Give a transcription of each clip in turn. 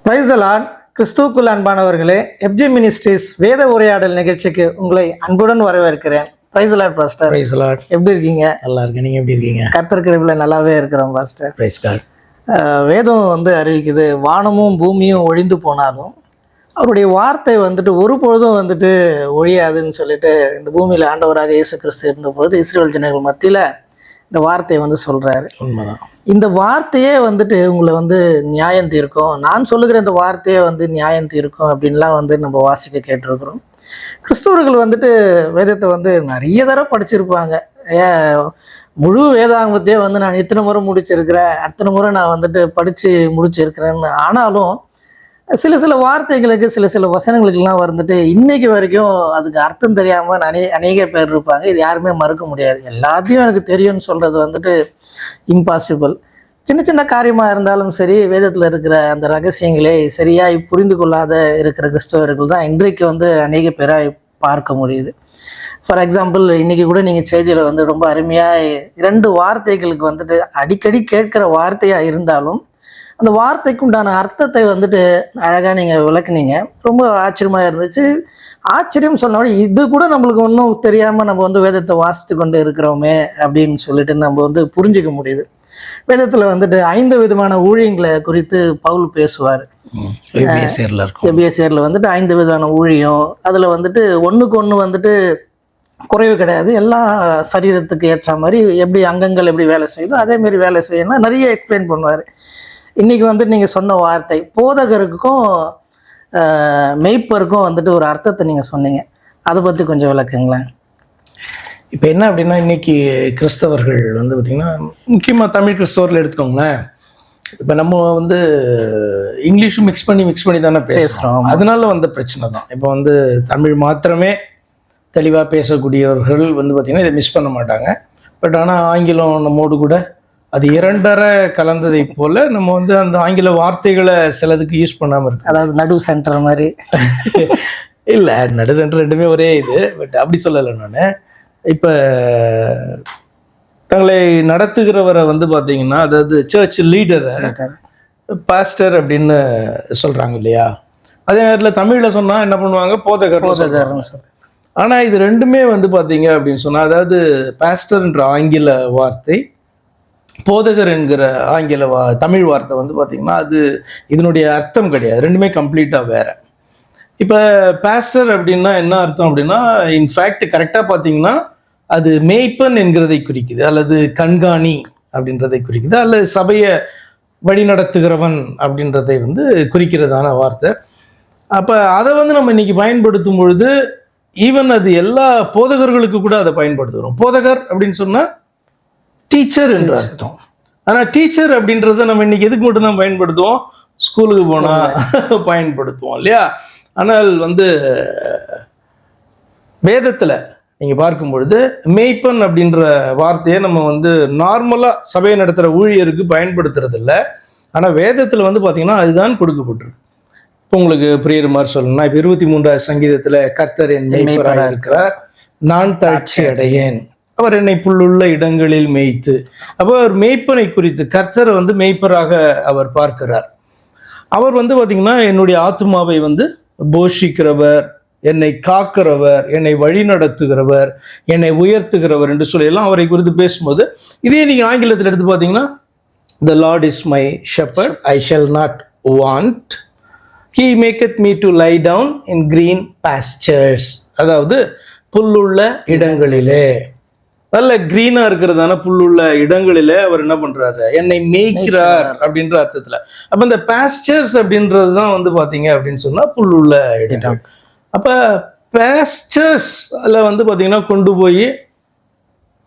Praise the Lord. கிறிஸ்துவுக்குள் அன்பானவர்களே, FG ministries வேத உரையாடல் நிகழ்ச்சிக்கு உங்களை அன்புடன் வரவேற்கிறேன். Praise the Lord pastor. Praise the Lord. எப்படி இருக்கீங்க? நல்லா இருக்கேன். நீங்க எப்படி இருக்கீங்க? கர்த்தர் கிருபையில நல்லாவே இருக்கிறோம் பாஸ்டர். Price God. வேதம் அறிவிக்குது, வானமும் பூமியும் ஒழிந்து போனாலும் அவருடைய வார்த்தை ஒருபொழுதும் ஒழியாதுன்னு சொல்லிட்டு இந்த பூமியில் ஆண்டவராக இயேசு கிறிஸ்து இருந்த பொழுது இஸ்ரேல் ஜனங்கள் மத்தியில் இந்த வார்த்தையை சொல்றாரு. உண்மைதான். இந்த வார்த்தையே உங்களை நியாயம் தீர்க்கும், நான் சொல்லுகிற இந்த வார்த்தையே நியாயம் தீர்க்கும் அப்படின்லாம் நம்ம வாசிக்க கேட்டிருக்கிறோம். கிறிஸ்தவர்கள் வேதத்தை நிறைய தடவை படிச்சிருப்பாங்க. முழு வேதாங்கத்தையே நான் இத்தனை முறை முடிச்சிருக்கிறேன், அத்தனை முறை நான் படித்து முடிச்சிருக்கிறேன்னு. ஆனாலும் சில வார்த்தைகளுக்கு சில வசனங்களுக்கெல்லாம் இன்னைக்கு வரைக்கும் அதுக்கு அர்த்தம் தெரியாமல் அநேக பேர் இருப்பாங்க. இது யாருமே மறுக்க முடியாது. எல்லாத்தையும் எனக்கு தெரியும்னு சொல்கிறது இம்பாசிபிள். சின்ன காரியமாக இருந்தாலும் சரி, வேதத்தில் இருக்கிற அந்த ரகசியங்களை சரியாய் புரிந்து கொள்ளாத இருக்கிற கிறிஸ்தவர்கள் தான் இன்றைக்கு அநேக பேராய் பார்க்க முடியுது. ஃபார் எக்ஸாம்பிள், இன்றைக்கி கூட நீங்கள் செய்தியில் ரொம்ப அருமையாக 2 வார்த்தைகளுக்கு அடிக்கடி கேட்குற வார்த்தையாக இருந்தாலும் அந்த வார்த்தைக்கு உண்டான அர்த்தத்தை அழகாக நீங்கள் விளக்குனீங்க. ரொம்ப ஆச்சரியமாக இருந்துச்சு. ஆச்சரியம் சொன்னோட இது கூட நம்மளுக்கு ஒன்றும் தெரியாமல் நம்ம வேதத்தை வாசித்து கொண்டு இருக்கிறோமே அப்படின்னு சொல்லிட்டு நம்ம புரிஞ்சிக்க முடியுது. வேதத்தில் 5 விதமான ஊழியங்களை குறித்து பவுல் பேசுவார். எபிஎஸ்சியரில் 5 விதமான ஊழியம். அதில் ஒன்றுக்கு ஒன்று குறைவு கிடையாது. எல்லாம் சரீரத்துக்கு ஏற்ற மாதிரி எப்படி அங்கங்கள் எப்படி வேலை செய்யுதோ அதேமாரி வேலை செய்யணும் நிறைய எக்ஸ்பிளைன் பண்ணுவார். இன்றைக்கி நீங்கள் சொன்ன வார்த்தை போதகருக்கும் மெய்ப்பருக்கும் ஒரு அர்த்தத்தை நீங்கள் சொன்னீங்க. அதை பற்றி கொஞ்சம் விளக்குங்களேன். இப்போ என்ன அப்படின்னா, இன்னைக்கு கிறிஸ்தவர்கள் பார்த்திங்கன்னா, முக்கியமாக தமிழ் கிறிஸ்தவர்கள் எடுத்துக்கோங்களேன். இப்போ நம்ம இங்கிலீஷும் மிக்ஸ் பண்ணி தானே பேசுகிறோம். அதனால பிரச்சனை தான். இப்போ தமிழ் மாத்திரமே தெளிவாக பேசக்கூடியவர்கள் பார்த்திங்கன்னா இதை மிஸ் பண்ண மாட்டாங்க. பட் ஆனால் ஆங்கிலம் நம்மோடு கூட அது 2.5 கலந்ததை போல நம்ம அந்த ஆங்கில வார்த்தைகளை சிலதுக்கு யூஸ் பண்ணாமல் இருக்கு. அதாவது நடு சென்டர் மாதிரி இல்லை, நடு சென்டர் ரெண்டுமே ஒரே இது. பட் அப்படி சொல்லலை நான். இப்போ தங்களை நடத்துகிறவரை பார்த்தீங்கன்னா, அதாவது சர்ச் லீடரை பாஸ்டர் அப்படின்னு சொல்கிறாங்க இல்லையா? அதே நேரத்தில் தமிழில் சொன்னால் என்ன பண்ணுவாங்க, போதகர். ஆனால் இது ரெண்டுமே பார்த்தீங்க அப்படின்னு சொன்னால், அதாவது பாஸ்டர்ன்ற ஆங்கில வார்த்தை, போதகர் என்கிற ஆங்கில தமிழ் வார்த்தை பார்த்தீங்கன்னா அது இதனுடைய அர்த்தம் கிடையாது. ரெண்டுமே கம்ப்ளீட்டாக வேற. இப்போ பாஸ்டர் அப்படின்னா என்ன அர்த்தம் அப்படின்னா, இன்ஃபேக்ட் கரெக்டாக பார்த்தீங்கன்னா அது மேய்ப்பன் என்கிறதை குறிக்குது, அல்லது கண்காணி அப்படின்றதை குறிக்குது, அல்லது சபையை வழி நடத்துகிறவன் அப்படின்றதை குறிக்கிறதான வார்த்தை. அப்போ அதை நம்ம இன்னைக்கு பயன்படுத்தும் பொழுது ஈவன் அது எல்லா போதகர்களுக்கு கூட அதை பயன்படுத்துகிறோம். போதகர் அப்படின்னு சொன்னால் டீச்சர் என்று அர்த்தம். ஆனால் டீச்சர் அப்படின்றத நம்ம இன்னைக்கு எதுக்கு மட்டும்தான் பயன்படுத்துவோம்? ஸ்கூலுக்கு போனால் பயன்படுத்துவோம் இல்லையா? ஆனால் வேதத்தில் நீங்கள் பார்க்கும் பொழுது மேய்ப்பன் அப்படின்ற வார்த்தையை நம்ம நார்மலாக சபையை நடத்துகிற ஊழியருக்கு பயன்படுத்துறது இல்லை. ஆனால் வேதத்தில் பார்த்தீங்கன்னா அதுதான் கொடுக்கப்பட்டிருக்கு. இப்போ உங்களுக்கு புரியுற மாதிரி சொல்லணும்னா, இப்போ 23ஆம் சங்கீதத்தில் கர்த்தர் என் மேய்ப்பராக இருக்கிறார், நான் தாட்சி அடையேன், அவர் என்னை புல்லுள்ள இடங்களில் மேய்த்து. அப்போ அவர் மேய்ப்பனை குறித்து கர்த்தரை மேய்ப்பராக அவர் பார்க்கிறார். அவர் பார்த்தீங்கன்னா என்னுடைய ஆத்துமாவை போஷிக்கிறவர், என்னை காக்கிறவர், என்னை வழி நடத்துகிறவர், என்னை உயர்த்துகிறவர் என்று சொல்லலாம் அவரை குறித்து பேசும்போது. இதே நீங்கள் ஆங்கிலத்தில் எடுத்து பார்த்தீங்கன்னா, the Lord is my shepherd, I shall not want, he maketh me to lie down in green pastures. அதாவது புல்லுள்ள இடங்களிலே, நல்ல கிரீனா இருக்கிறதான புல்லுள்ள இடங்களிலே அவர் என்ன பண்றாரு, என்னை மேய்க்கிறார் அப்படின்ற அர்த்தத்துல. அப்ப இந்த பாஸ்டர்ஸ் அப்படின்றது தான் பாத்தீங்க அப்படின்னு சொன்னா புல்லுள்ள இடம். அப்ப பாஸ்டர்ஸ்ல பாத்தீங்கன்னா கொண்டு போய்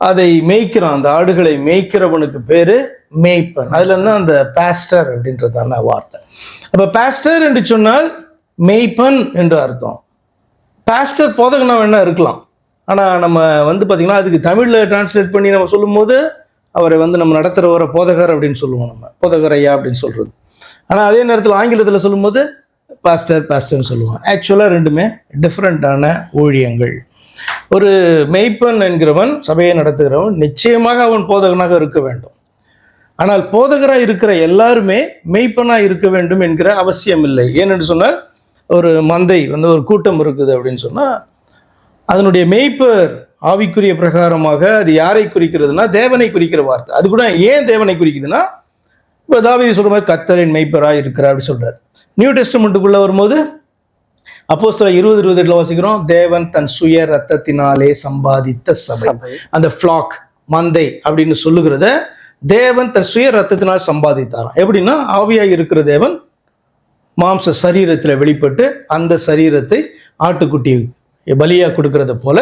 அதை மேய்க்கிறான், அந்த ஆடுகளை மேய்க்கிறவனுக்கு பேரு மேய்ப்பன். அதுல இருந்து அந்த பாஸ்டர் அப்படின்றதான வார்த்தை. அப்ப பாஸ்டர் என்று சொன்னால் மேய்ப்பன் என்று அர்த்தம். பாஸ்டர் போதகனா வேணா இருக்கலாம். ஆனால் நம்ம பார்த்தீங்கன்னா அதுக்கு தமிழில் டிரான்ஸ்லேட் பண்ணி நம்ம சொல்லும் போது அவரை நம்ம நடத்துகிறவரை போதகர் அப்படின்னு சொல்லுவோம், நம்ம போதகர் ஐயா அப்படின்னு சொல்கிறது. ஆனால் அதே நேரத்தில் ஆங்கிலத்தில் சொல்லும்போது பாஸ்டர்னு சொல்லுவோம். ஆக்சுவலாக ரெண்டுமே டிஃப்ரெண்ட்டான ஊழியங்கள். ஒரு மெய்ப்பன் என்கிறவன் சபையை நடத்துகிறவன் நிச்சயமாக அவன் போதகனாக இருக்க வேண்டும். ஆனால் போதகராக இருக்கிற எல்லாருமே மெய்ப்பனாக இருக்க வேண்டும் என்கிற அவசியம் இல்லை. ஏனென்று சொன்னால் ஒரு மந்தை வந்து ஒரு கூட்டம் இருக்குது அப்படின்னு சொன்னால் அதனுடைய மெய்ப்பர் ஆவிக்குரிய பிரகாரமாக அது யாரை குறிக்கிறதுனா தேவனை குறிக்கிற வார்த்தை. அது கூட ஏன் தேவனை குறிக்குதுன்னா, இப்போ தாவீது சொல்ற மாதிரி கர்த்தரின் மெய்ப்பராக இருக்கிறார் அப்படி சொல்றாரு. நியூ டெஸ்டமெண்ட்டுக்குள்ள வரும்போது அப்போஸ்தலர் 20:28 வாசிக்கிறோம், தேவன் தன் சுய ரத்தத்தினாலே சம்பாதித்த சபை. அந்த ஃபிளாக் மந்தை அப்படின்னு சொல்லுகிறத தேவன் தன் சுய ரத்தத்தினால் சம்பாதித்தாராம். எப்படின்னா ஆவியாய் இருக்கிற தேவன் மாம்ச சரீரத்தில் வெளிப்பட்டு அந்த சரீரத்தை ஆட்டுக்குட்டி பலியா கொடுக்கறத போல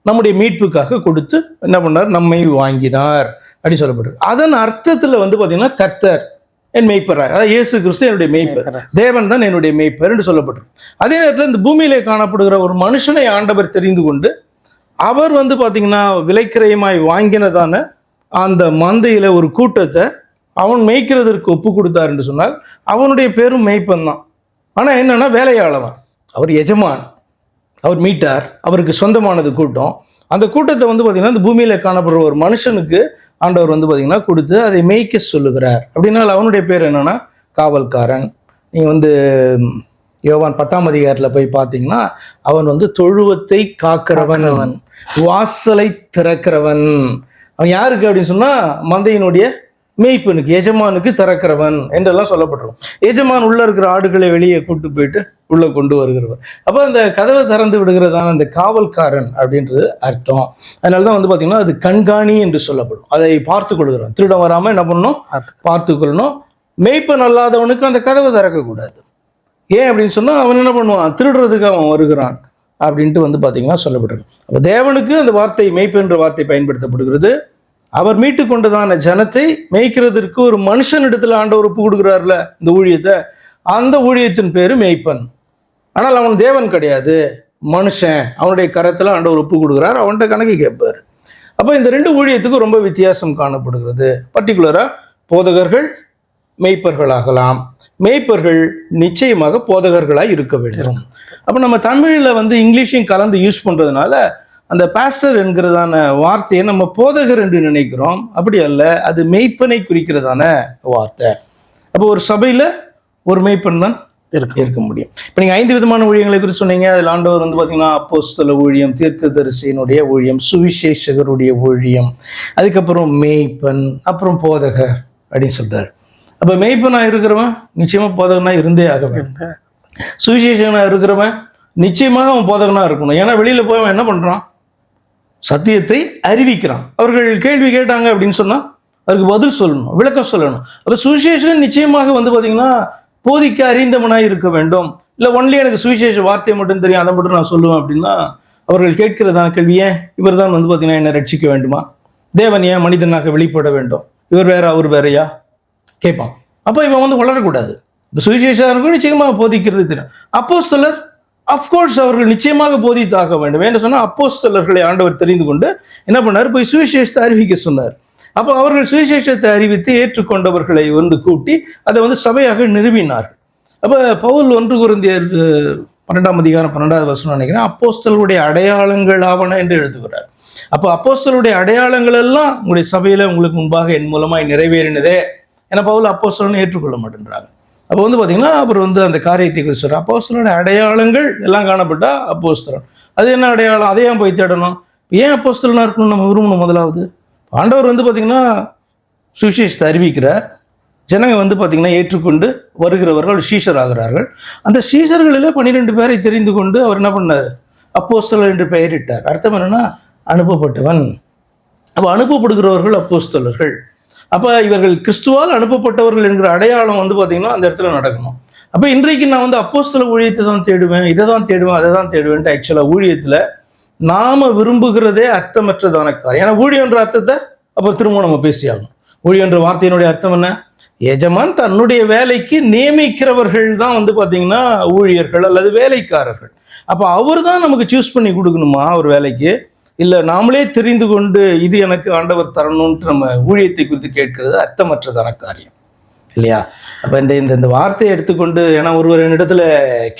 நம்முடைய மீட்புக்காக கொடுத்து என்ன பண்ணார், நம்மை வாங்கினார் அப்படி சொல்லப்படுறது. அதன் அர்த்தத்துல வந்து பாத்தீங்கன்னா கர்த்தர் என் மெய்ப்பராய், அதாவது இயேசு கிறிஸ்து என்னுடைய மெய்ப்பர், தேவன் தான் என்னுடைய மெய்ப்பர் என்று சொல்லப்பட்டது. அதே நேரத்தில் இந்த பூமியிலே காணப்படுகிற ஒரு மனுஷனை ஆண்டவர் தெரிந்து கொண்டு அவர் வந்து பாத்தீங்கன்னா விலைக்கிரயமாய் வாங்கினதான அந்த மந்தையில ஒரு கூட்டத்தை அவன் மேய்க்கிறதற்கு ஒப்பு கொடுத்தார் என்று சொன்னால் அவனுடைய பேரும் மெய்ப்பன் தான். ஆனா என்னன்னா வேலையாளவன், அவர் எஜமான், அவர் மீட்டார், அவருக்கு சொந்தமானது கூட்டம். அந்த கூட்டத்தை வந்து பார்த்தீங்கன்னா இந்த பூமியில காணப்படுற ஒரு மனுஷனுக்கு ஆண்டவர் வந்து பார்த்தீங்கன்னா கொடுத்து அதை மேய்க்க சொல்லுகிறார். அப்படின்னா அவனுடைய பேர் என்னன்னா காவல்காரன். நீங்க வந்து யோவான் 10ஆம் அதிகாரத்தில் போய் பார்த்தீங்கன்னா அவன் வந்து தொழுவத்தை காக்கிறவன், வாசலை திறக்கிறவன். அவன் யாருக்கு அப்படின்னு சொன்னா மந்தையினுடைய மேய்ப்பனுக்கு, எஜமானுக்கு திறக்கிறவன் என்றெல்லாம் சொல்லப்பட்டிருக்கும். எஜமான் உள்ள இருக்கிற ஆடுகளை வெளியே கூட்டு போயிட்டு உள்ள கொண்டு வருகிறவர். அப்போ அந்த கதவை திறந்து விடுகிறதான அந்த காவல்காரன் அப்படின்றது அர்த்தம். அதனாலதான் வந்து பாத்தீங்கன்னா அது கண்காணி என்று சொல்லப்படும். அதை பார்த்து கொள்கிறோம், திருடம் வராம என்ன பண்ணணும், பார்த்து கொள்ளணும். மேய்ப்பன் அல்லாதவனுக்கு அந்த கதவை திறக்கக்கூடாது. ஏன் அப்படின்னு சொன்னா அவன் என்ன பண்ணுவான், திருடுறதுக்கு அவன் வருகிறான் அப்படின்ட்டு வந்து பாத்தீங்கன்னா சொல்லப்பட்டிருக்கு. அப்ப தேவனுக்கு அந்த வார்த்தை மெய்ப்பென்ற வார்த்தை பயன்படுத்தப்படுகிறது. அவர் மீட்டு கொண்டதான ஜனத்தை மேய்க்கிறதுக்கு ஒரு மனுஷனிடத்துல ஆண்டவர் ஒப்பு கொடுக்குறாருல இந்த ஊழியத்தை, அந்த ஊழியத்தின் பேரு மேய்ப்பன். ஆனால் அவன் தேவன் கிடையாது, மனுஷன். அவனுடைய கரத்துல ஆண்டவர் ஒப்பு கொடுக்குறார், அவன்கிட்ட கணக்கு கேட்பார். அப்போ இந்த ரெண்டு ஊழியத்துக்கும் ரொம்ப வித்தியாசம் காணப்படுகிறது. பர்டிகுலரா போதகர்கள் மேய்ப்பர்களாகலாம், மேய்ப்பர்கள் நிச்சயமாக போதகர்களாய் இருக்க வேண்டும். அப்போ நம்ம தமிழில் வந்து இங்கிலீஷையும் கலந்து யூஸ் பண்றதுனால அந்த பாஸ்டர் என்கிறதான வார்த்தையை நம்ம போதகர் என்று நினைக்கிறோம். அப்படி அல்ல, அது மெய்ப்பனை குறிக்கிறதான வார்த்தை. அப்போ ஒரு சபையில ஒரு மெய்ப்பன் தான் இருக்க முடியும். இப்போ நீங்க 5 விதமான ஊழியங்களை குறித்து சொன்னீங்க. அதில் ஆண்டவர் வந்து பார்த்தீங்கன்னா அப்போஸ்தல ஊழியம், தீர்க்கதரிசியினுடைய ஊழியம், சுவிசேஷகருடைய ஊழியம், அதுக்கப்புறம் மேய்ப்பன், அப்புறம் போதகர் அப்படின்னு சொல்றாரு. அப்போ மெய்ப்பனா இருக்கிறவன் நிச்சயமா போதகனா இருந்தே ஆக வேண்டும். சுவிசேஷகனா இருக்கிறவன் நிச்சயமாக அவன் போதகனா இருக்கணும். ஏன்னா வெளியில போய் அவன் என்ன பண்றான், சத்தியத்தை அறிவிக்கிறான். அவர்கள் கேள்வி கேட்டாங்க அப்படின்னு சொன்னா அதுக்கு பதில் சொல்லணும், விளக்கம் சொல்லணும். அப்ப சுவிசேஷன் நிச்சயமாக வந்து பாத்தீங்கன்னா போதிக்க அறிந்தவனாய் இருக்க வேண்டும். இல்ல ஒன்லி எனக்கு சுவிசேஷ வார்த்தையை மட்டும் தெரியும், அதை மட்டும் நான் சொல்லுவேன் அப்படின்னா அவர்கள் கேட்கிறதான கேள்வி, ஏன் இவர் தான் வந்து பாத்தீங்கன்னா என்ன ரட்சிக்க வேண்டுமா, தேவன் ஏன் மனிதனாக வெளிப்பட வேண்டும், இவர் வேற அவர் வேறையா கேட்பான். அப்ப இவன் வந்து வளரக்கூடாது. இப்போ சுவிசேஷம் நிச்சயமாக போதிக்கிறது தெரியும். அப்போஸ்தலர் அப்கோர்ஸ் அவர்கள் நிச்சயமாக போதித்தாக வேண்டும். என்ன சொன்னா அப்போஸ்தலர்களை ஆண்டவர் தெரிந்து கொண்டு என்ன பண்ணார், போய் சுவிசேஷத்தை அறிவிக்க சொன்னார். அப்போ அவர்கள் சுவிசேஷத்தை அறிவித்து ஏற்றுக்கொண்டவர்களை வந்து கூட்டி அதை வந்து சபையாக நிறுவினார்கள். அப்போ பவுல் 1 கொரிந்தியர் 12ஆம் அதிகாரம் 12வது வசனம் நினைக்கிறேன், அப்போஸ்தலருடைய அடையாளங்கள் ஆவன என்று எழுதுகிறார். அப்போ அப்போஸ்தலருடைய அடையாளங்கள் எல்லாம் உங்களுடைய சபையில உங்களுக்கு முன்பாக என் மூலமாய் நிறைவேறினதே. ஏன்னா பவுல் அப்போஸ்தலனை ஏற்றுக்கொள்ள மாட்டேன்றாங்க. அப்போ வந்து பார்த்தீங்கன்னா அவர் வந்து அந்த காரியத்தை குறித்து சொல்கிறார். அப்போஸ்தலனுடைய அடையாளங்கள் எல்லாம் காணப்பட்டா அப்போஸ்தலன். அது என்ன அடையாளம், அதை ஏன் போய் தேடணும், ஏன் அப்போஸ்தலனாக இருக்கணும்னு நம்ம விரும்பணும். முதலாவது ஆண்டவர் வந்து பார்த்தீங்கன்னா சுவிசேஷத்தை அறிவிக்கிறார், ஜனங்க வந்து பார்த்தீங்கன்னா ஏற்றுக்கொண்டு வருகிறவர்கள் சீஷர் ஆகிறார்கள். அந்த சீஷர்களில் 12 பேரை தெரிந்து கொண்டு அவர் என்ன பண்ணார், அப்போஸ்தலர் என்று பெயரிட்டார். அர்த்தம் என்னன்னா அனுப்பப்பட்டவன். அப்போ அனுப்பப்படுகிறவர்கள் அப்போஸ்தலர்கள். அப்போ இவர்கள் கிறிஸ்துவால் அனுப்பப்பட்டவர்கள் என்கிற அடையாளம் வந்து பார்த்தீங்கன்னா அந்த இடத்துல நடக்கணும். அப்போ இன்றைக்கு நான் வந்து அப்போஸ்தல ஊழியத்தை தான் தேடுவேன், இதை தான் தேடுவேன், அதை தான் தேடுவேன்ட்டு ஆக்சுவலாக ஊழியத்தில் நாம விரும்புகிறதே அர்த்தமற்றதான காரியம். ஏன்னா ஊழியன்ற அர்த்தத்தை அப்புறம் திரும்ப நம்ம பேசியாகணும். ஊழியன்ற வார்த்தையினுடைய அர்த்தம் என்ன, எஜமான் தன்னுடைய வேலைக்கு நியமிக்கிறவர்கள் தான் வந்து பார்த்தீங்கன்னா ஊழியர்கள் அல்லது வேலைக்காரர்கள். அப்போ அவர் தான் நமக்கு சூஸ் பண்ணி கொடுக்கணுமா ஒரு வேலைக்கு, இல்லை நாமளே தெரிந்து கொண்டு இது எனக்கு ஆண்டவர் தரணும்ட்டு நம்ம ஊழியத்தை குறித்து கேட்கிறது அர்த்தமற்றதான காரியம் இல்லையா? அப்போ இந்த வார்த்தையை எடுத்துக்கொண்டு, ஏன்னா ஒருவர் என்னிடத்துல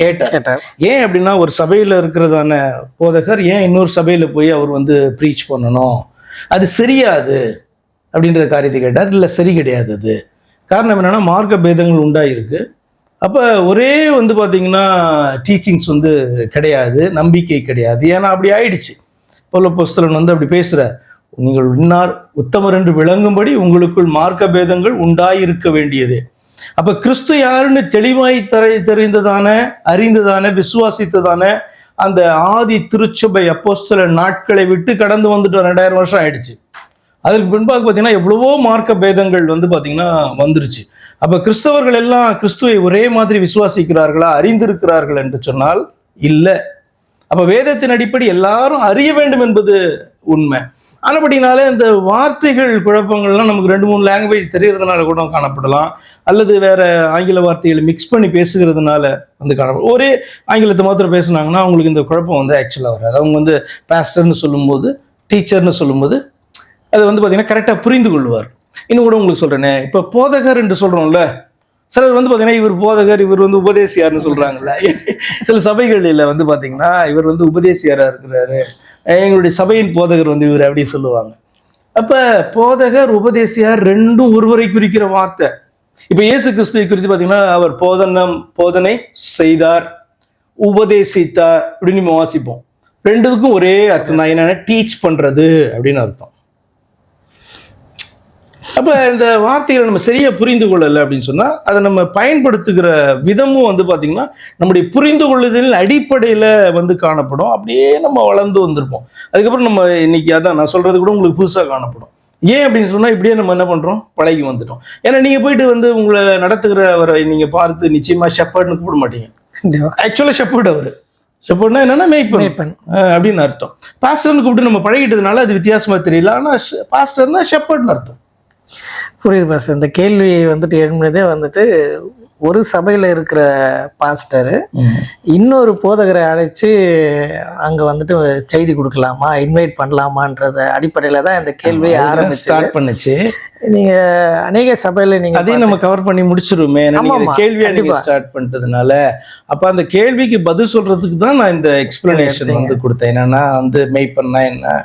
கேட்டார், ஏன் அப்படின்னா ஒரு சபையில் இருக்கிறதான போதகர் ஏன் இன்னொரு சபையில் போய் அவர் வந்து ப்ரீச் பண்ணணும், அது சரியாது அப்படின்ற காரியத்தை கேட்டார். இல்லை, சரி கிடையாது. அது காரணம் என்னன்னா மார்க்க பேதங்கள் உண்டாயிருக்கு. அப்போ ஒரே வந்து பார்த்தீங்கன்னா டீச்சிங்ஸ் வந்து கிடையாது, நம்பிக்கை கிடையாது. ஏன்னா அப்படி ஆயிடுச்சு. பவுலப்போஸ்தலன் வந்து அப்படி பேசுகிறார். நீங்கள் இன்னார் உத்தமர் என்று விளங்கும்படி உங்களுக்குள் மார்க்க பேதங்கள் உண்டாயிருக்க வேண்டியது. அப்போ கிறிஸ்து யாருன்னு தெளிவாய் தெரிந்ததான, அறிந்ததான, விசுவாசித்ததான அந்த ஆதி திருச்சபை அப்போஸ்தல நாட்களை விட்டு கடந்து வந்துட்டோம். 2000 வருஷம் ஆயிடுச்சு. அதற்கு பின்பாக பார்த்தீங்கன்னா எவ்வளவோ மார்க்க பேதங்கள் வந்து பார்த்தீங்கன்னா வந்துருச்சு. அப்போ கிறிஸ்தவர்கள் எல்லாம் கிறிஸ்துவை ஒரே மாதிரி விசுவாசிக்கிறார்களா, அறிந்திருக்கிறார்கள் என்று சொன்னால் இல்லை. அப்போ வேதத்தின் அடிப்படை எல்லாரும் அறிய வேண்டும் என்பது உண்மை. ஆனபடினாலே இந்த வார்த்தைகள் குழப்பங்கள்லாம் நமக்கு 2-3 லாங்குவேஜ் தெரியறதுனால கூட காணப்படலாம், அல்லது வேற ஆங்கில வார்த்தைகளை மிக்ஸ் பண்ணி பேசுகிறதுனால வந்து காணப்படும். ஒரே ஆங்கிலத்தை மாத்திரம் பேசுனாங்கன்னா அவங்களுக்கு இந்த குழப்பம் வந்து ஆக்சுவலாக வராது. அவங்க வந்து பாஸ்டர்னு சொல்லும்போது, டீச்சர்னு சொல்லும்போது அதை வந்து பார்த்தீங்கன்னா கரெக்டாக புரிந்து கொள்வார். இன்னும் கூட உங்களுக்கு சொல்கிறேனே, இப்போ போதகர் என்று சொல்கிறோம்ல, சிலர் வந்து பார்த்தீங்கன்னா இவர் போதகர், இவர் வந்து உபதேசியார்னு சொல்கிறாங்கல்ல. சில சபைகளில் வந்து பார்த்தீங்கன்னா இவர் வந்து உபதேசியாராக இருக்கிறாரு, எங்களுடைய சபையின் போதகர் வந்து இவர் அப்படி சொல்லுவாங்க. அப்போ போதகர், உபதேசியார் ரெண்டும் ஒருவரை குறிக்கிற வார்த்தை. இப்போ இயேசு கிறிஸ்துவை குறித்து பார்த்தீங்கன்னா அவர் போதனை செய்தார், உபதேசித்தார் அப்படின்னு நம்ம வாசிப்போம். ரெண்டுக்கும் ஒரே அர்த்தம் தான். என்னன்னா டீச் பண்ணுறது அப்படின்னு அர்த்தம். அப்போ இந்த வார்த்தைகளை நம்ம சரியாக புரிந்து கொள்ளலை அப்படின்னு சொன்னால் அதை நம்ம பயன்படுத்துகிற விதமும் வந்து பார்த்திங்கன்னா நம்முடைய புரிந்து கொள்ளுதலின் அடிப்படையில் வந்து காணப்படும். அப்படியே நம்ம வளர்ந்து வந்திருப்போம். அதுக்கப்புறம் நம்ம இன்னைக்கு அதான் நான் சொல்கிறது கூட உங்களுக்கு புதுசாக காணப்படும். ஏன் அப்படின்னு சொன்னால் இப்படியே நம்ம என்ன பண்ணுறோம், பழகி வந்துட்டோம். ஏன்னா நீங்கள் போயிட்டு வந்து உங்களை நடத்துகிறவரை நீங்கள் பார்த்து நிச்சயமாக ஷெப்பர்ட்னு கூப்பிட மாட்டீங்க. ஆக்சுவலாக ஷெப்பர்ட் அவர். ஷெப்பர்ட்னா என்னன்னா மேய்ப்பன் அப்படின்னு அர்த்தம். பாஸ்டர்னு கூப்பிட்டு நம்ம பழகிட்டதுனால அது வித்தியாசமாக தெரியல. ஆனால் பாஸ்டர்னா ஷெப்பர்ட்னு அர்த்தம். புரியுது பாஸ்டர். இந்த கேள்வி வந்துட்டு எழுந்ததே வந்துட்டு ஒரு சபையில் இருக்கிற பாஸ்டர் இன்னொரு போதகரை அழைச்சி அங்கே வந்துட்டு செய்தி கொடுக்கலாமா, இன்வைட் பண்ணலாமான்றத அடிப்படையில் தான் இந்த கேள்வியை ஸ்டார்ட் பண்ணுச்சு. நீங்கள் அநேக சபையில் நீங்கள் அதையும் நம்ம கவர் பண்ணி முடிச்சிருமே. கேள்வி ஸ்டார்ட் பண்ணிட்டதுனால அப்போ அந்த கேள்விக்கு பதில் சொல்றதுக்கு தான் நான் இந்த எக்ஸ்பிளனேஷன் வந்து கொடுத்தேன். என்னன்னா வந்து மெய்ப்பன்னா என்ன,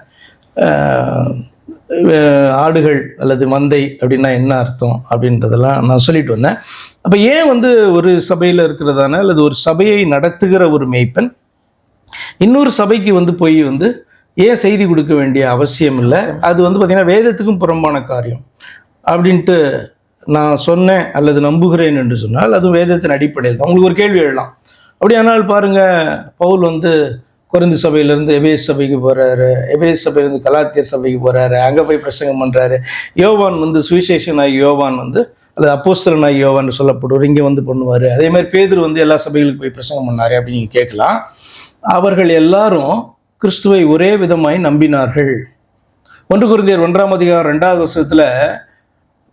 ஆடுகள் அல்லது மந்தை அப்படின்னா என்ன அர்த்தம் அப்படின்றதெல்லாம் நான் சொல்லிட்டு வந்தேன். அப்போ ஏன் வந்து ஒரு சபையில் இருக்கிறதான அல்லது ஒரு சபையை நடத்துகிற ஒரு மேய்ப்பன் இன்னொரு சபைக்கு வந்து போய் வந்து ஏன் செய்தி கொடுக்க வேண்டிய அவசியம் இல்லை, அது வந்து பார்த்திங்கன்னா வேதத்துக்கும் புறம்பான காரியம் அப்படின்ட்டு நான் சொன்னேன் அல்லது நம்புகிறேன் என்று சொன்னால் அதுவும் வேதத்தின் அடிப்படையில் தான். உங்களுக்கு ஒரு கேள்வி எழலாம், அப்படியானால் பாருங்க, பவுல் வந்து கொரிந்து சபையிலேருந்து எபேஸ் சபைக்கு போகிறாரு, எபேஸ் சபையிலேருந்து கலாத்தியர் சபைக்கு போகிறாரு, அங்கே போய் பிரசங்கம் பண்ணுறாரு. யோவான் வந்து சுவிசேஷனாகி யோவான் வந்து அல்லது அப்போஸ்தலனாகி யோவான் சொல்லப்படுவார், இங்கே வந்து பண்ணுவார். அதே மாதிரி பேதுரு வந்து எல்லா சபைகளுக்கு போய் பிரசங்கம் பண்ணாரு அப்படின்னு நீங்கள் கேட்கலாம். அவர்கள் எல்லாரும் கிறிஸ்துவை ஒரே விதமாய் நம்பினார்கள். 1 கொரிந்தியர் 1:2